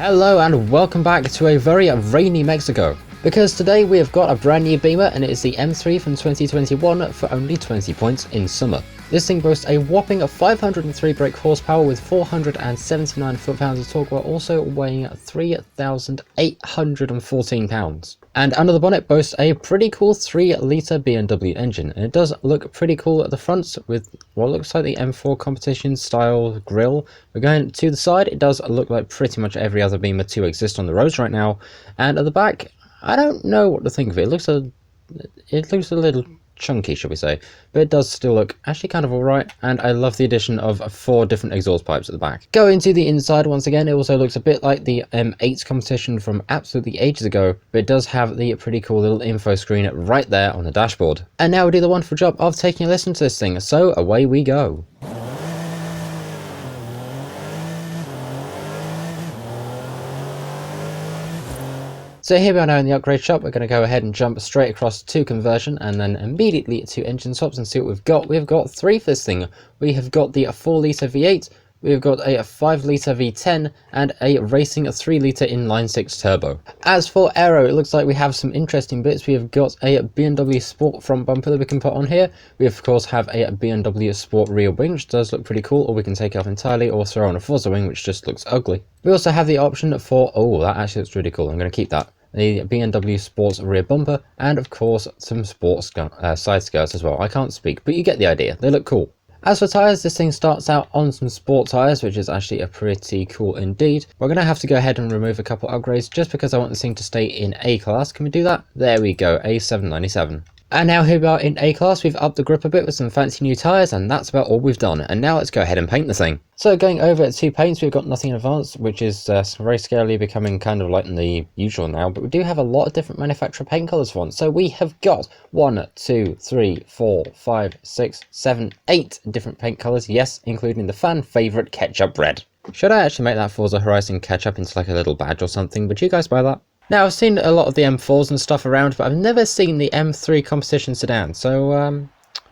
Hello and welcome back to a very rainy Mexico, because today we have got a brand new Beamer and it is the M3 from 2021 for only 20 points in summer. This thing boasts a whopping 503 brake horsepower with 479 foot-pounds of torque while also weighing 3,814 pounds. And under the bonnet boasts a pretty cool 3-litre BMW engine, and it does look pretty cool at the front with what looks like the M4 competition style grille. We're going to the side, it does look like pretty much every other Beamer to exist on the roads right now, and at the back, I don't know what to think of it. It looks a little chunky, shall we say, but it does still look actually kind of alright, and I love the addition of 4 different exhaust pipes at the back. Going to the inside once again, it also looks a bit like the M8 competition from absolutely ages ago, but it does have the pretty cool little info screen right there on the dashboard. And now we do the wonderful job of taking a listen to this thing, so away we go. So here we are now in the upgrade shop. We're going to go ahead and jump straight across to conversion and then immediately to engine swaps and see what we've got. We've got 3 for this thing. We have got the 4-litre V8, we've got a 5-litre V10 and a racing 3-litre inline 6 turbo. As for aero, it looks like we have some interesting bits. We have got a BMW Sport front bumper that we can put on here. We of course have a BMW Sport rear wing, which does look pretty cool, or we can take it off entirely or throw on a Forza wing, which just looks ugly. We also have the option for, oh, that actually looks really cool. I'm going to keep that. The BMW Sports rear bumper, and of course some sports side skirts as well. I can't speak, but you get the idea. They look cool. As for tyres, this thing starts out on some sport tyres, which is actually a pretty cool indeed. We're going to have to go ahead and remove a couple upgrades just because I want this thing to stay in A class. Can we do that? There we go, A797. And now here we are in A class. We've upped the grip a bit with some fancy new tyres, and that's about all we've done. And now let's go ahead and paint the thing. So going over to paints, we've got nothing in advance, which is very scarily becoming kind of like the usual now, but we do have a lot of different manufacturer paint colours for once. So we have got 1, 2, 3, 4, 5, 6, 7, 8 different paint colours, yes, including the fan favourite ketchup red. Should I actually make that Forza Horizon ketchup into like a little badge or something? Would you guys buy that? Now, I've seen a lot of the M4s and stuff around, but I've never seen the M3 competition sedan, so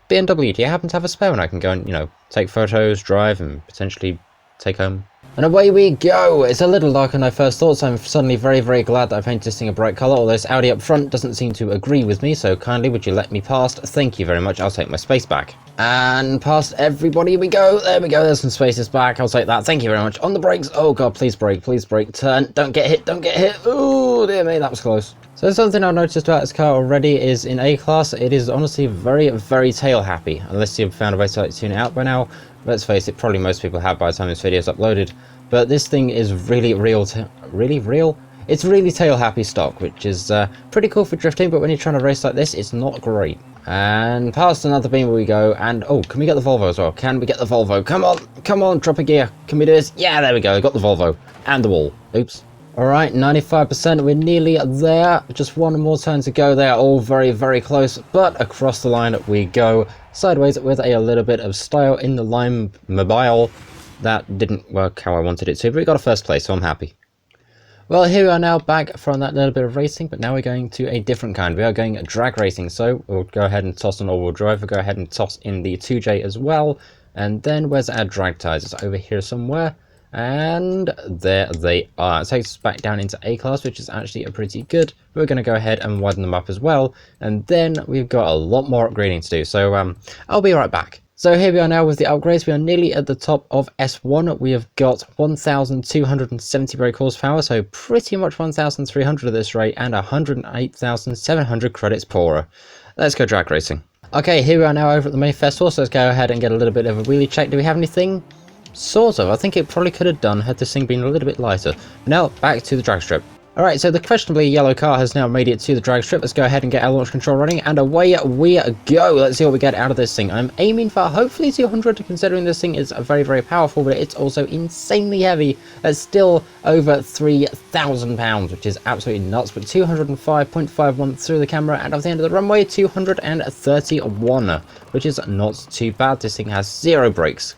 BMW, do you happen to have a spare one I can go and, you know, take photos, drive, and potentially take home? And away we go! It's a little darker than I first thought, so I'm suddenly very glad that I painted this thing a bright colour, although this Audi up front doesn't seem to agree with me, so kindly would you let me past? Thank you very much, I'll take my space back. And past everybody we go, there we go, there's some spaces back, I'll take that, thank you very much. On the brakes, oh god, please brake, turn, don't get hit, ooh, dear me, that was close. So something I've noticed about this car already is in A class, it is honestly very tail happy, unless you've found a way to tune it out by now. Let's face it, probably most people have by the time this video is uploaded, but this thing is really real. It's really tail happy stock, which is pretty cool for drifting, but when you're trying to race like this, it's not great. And past another Beamer we go, and oh, can we get the Volvo as well? Can we get the Volvo? Come on, drop a gear. Can we do this? Yeah, there we go, got the Volvo. And the wall. Oops. Alright, 95%, we're nearly there. Just one more turn to go. They are all very close, but across the line we go. Sideways with a little bit of style in the Lime Mobile. That didn't work how I wanted it to, but we got a first place, so I'm happy. Well, here we are now back from that little bit of racing, but now we're going to a different kind. We are going drag racing, so we'll go ahead and toss an all-wheel drive. We'll go ahead and toss in the 2J as well. And then where's our drag tyres? It's over here somewhere. And there they are. It takes us back down into A class, which is actually a pretty good. We're going to go ahead and widen them up as well. And then we've got a lot more upgrading to do. So I'll be right back. So here we are now with the upgrades. We are nearly at the top of S1. We have got 1,270 brake horsepower, so pretty much 1,300 at this rate, and 108,700 credits poorer. Let's go drag racing. Okay, here we are now over at the May Festival, so let's go ahead and get a little bit of a wheelie check. Do we have anything? Sort of. I think it probably could have done had this thing been a little bit lighter. Now, back to the drag strip. Alright, so the questionably yellow car has now made it to the drag strip. Let's go ahead and get our launch control running, and away we go. Let's see what we get out of this thing. I'm aiming for hopefully 200, considering this thing is very powerful, but it's also insanely heavy. It's still over 3,000 pounds, which is absolutely nuts, but 205.51 through the camera, and at the end of the runway, 231, which is not too bad. This thing has 0 brakes.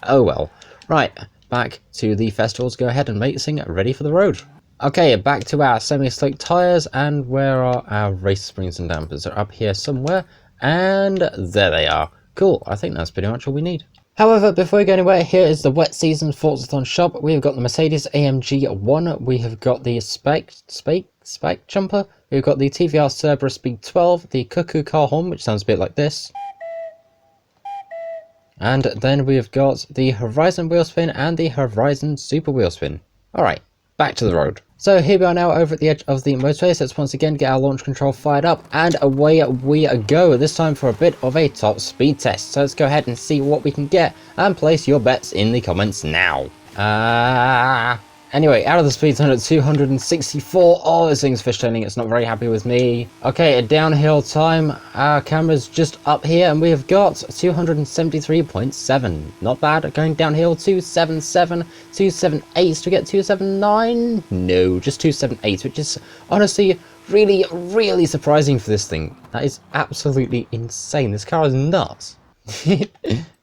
Oh well. Right, back to the festival to go ahead and make this thing ready for the road. Okay, back to our semi-slick tyres, and where are our race springs and dampers? They're up here somewhere, and there they are. Cool, I think that's pretty much all we need. However, before we go anywhere, here is the wet season Forza shop. We've got the Mercedes AMG 1, we have got the Spike Jumper, we've got the TVR Cerberus Speed 12, the Cuckoo Car Horn, which sounds a bit like this. And then we've got the Horizon Wheel Spin and the Horizon Super Wheel Spin. Alright, back to the road. So here we are now over at the edge of the motorway, so let's once again get our launch control fired up, and away we go, this time for a bit of a top speed test. So let's go ahead and see what we can get, and place your bets in the comments now. Anyway, out of the speed zone at 264. Oh, this thing's fishtailing. It's not very happy with me. Okay, a downhill time. Our camera's just up here, and we have got 273.7. Not bad. Going downhill, 277, 278 to get 279. No, just 278, which is honestly really, really surprising for this thing. That is absolutely insane. This car is nuts.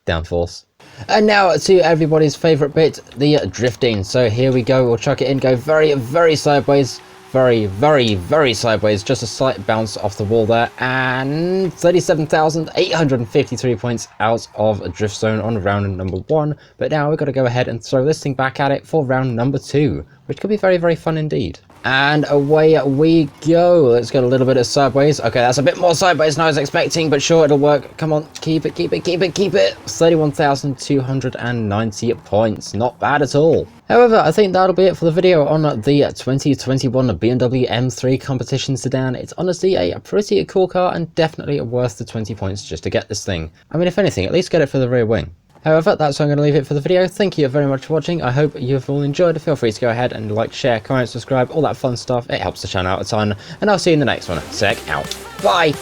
Downforce. And now to everybody's favourite bit, the drifting. So here we go, we'll chuck it in, go very, very sideways. Very, very, very sideways. Just a slight bounce off the wall there. And 37,853 points out of a drift zone on round number 1. But now we've got to go ahead and throw this thing back at it for round number 2. Which could be very, very fun indeed. And away we go. Let's get a little bit of sideways. Okay, that's a bit more sideways than I was expecting, but sure, it'll work. Come on, keep it, keep it, keep it, keep it. 31,290 points. Not bad at all. However, I think that'll be it for the video on the 2021 BMW M3 competition sedan. It's honestly a pretty cool car and definitely worth the 20 points just to get this thing. I mean, if anything, at least get it for the rear wing. However, that's where I'm going to leave it for the video. Thank you very much for watching. I hope you've all enjoyed. Feel free to go ahead and like, share, comment, subscribe, all that fun stuff. It helps the channel out a ton. And I'll see you in the next one. Sec out. Bye!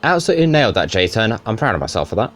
Absolutely nailed that J-turn. I'm proud of myself for that.